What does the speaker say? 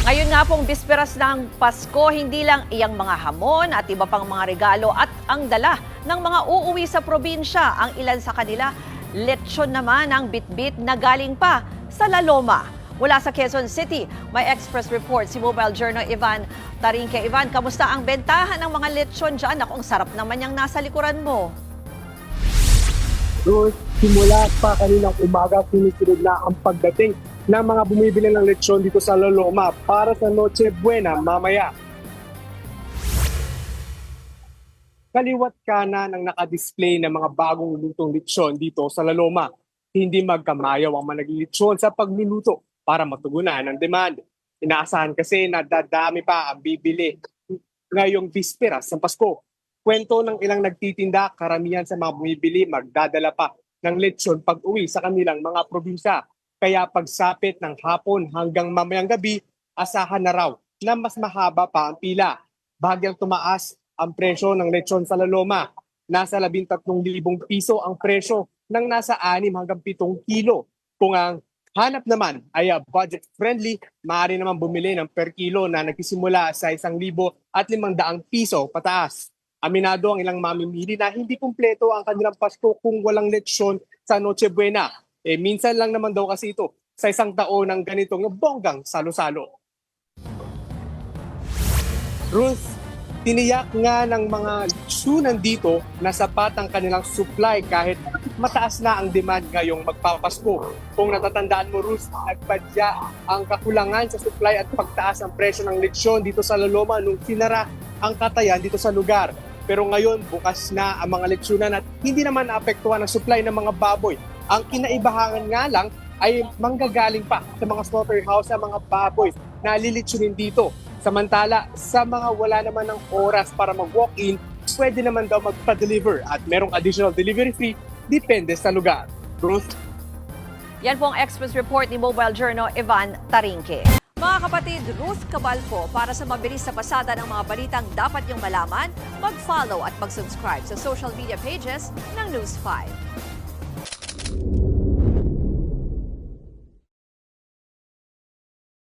Ngayon nga pong bisperas ng Pasko, hindi lang iyang mga hamon at iba pang mga regalo at ang dala ng mga uuwi sa probinsya. Ang ilan sa kanila, lechon naman ang bitbit na galing pa sa La Loma. Mula sa Quezon City, may express report si Mobile Journal Ivan Tarinque. Ivan, kamusta ang bentahan ng mga lechon dyan? Ako, ang sarap naman yung nasa likuran mo. Rose, simula pa kaninang umaga, sinisunod na ang pagdating ng mga bumibili ng lechon dito sa La Loma para sa Noche Buena mamaya. Kaliwat kanan ang nakadisplay ng mga bagong lutong lechon dito sa La Loma. Hindi magkamayaw ang mga naglilechon sa pagluluto para matugunan ang demand. Inaasahan kasi na dadami pa ang bibili ngayong bisperas ng Pasko. Kwento ng ilang nagtitinda, karamihan sa mga bumibili magdadala pa ng lechon pag uwi sa kanilang mga probinsya. Kaya pagsapit ng hapon hanggang mamayang gabi, asahan na raw na mas mahaba pa ang pila. Bagyang tumaas ang presyo ng lechon sa La Loma. Nasa 13,000 piso ang presyo ng nasa 6 hanggang 7 kilo. Kung ang hanap naman ay budget-friendly, maaari naman bumili ng per kilo na nagsisimula sa 1,500 piso pataas. Aminado ang ilang mamimili na hindi kumpleto ang kanilang Pasko kung walang lechon sa Noche Buena. Minsan lang naman daw kasi ito sa isang taon ng ganitong bonggang salo-salo. Ruth, tiniyak nga ng mga lechonan dito na sapat ang kanilang supply kahit mataas na ang demand ngayong magpapasko. Kung natatandaan mo, Ruth, nagpadya ang kakulangan sa supply at pagtaas ng presyo ng lechon dito sa La Loma nung sinara ang katayan dito sa lugar. Pero ngayon, bukas na ang mga lechonan at hindi naman naapektuhan ang supply ng mga baboy. Ang kinaibahan nga lang ay manggagaling pa sa mga slaughterhouse sa mga baboy na lilitsunin dito. Samantala, sa mga wala naman ng oras para mag-walk-in, pwede naman daw magpa-deliver at merong additional delivery fee depende sa lugar. Ruth? Yan po ang express report ni Mobile Journal Ivan Tarinque. Mga kapatid, Ruth Cabalco, para sa mabilis na pasada ng mga balitang dapat niyong malaman, mag-follow at mag-subscribe sa social media pages ng News 5.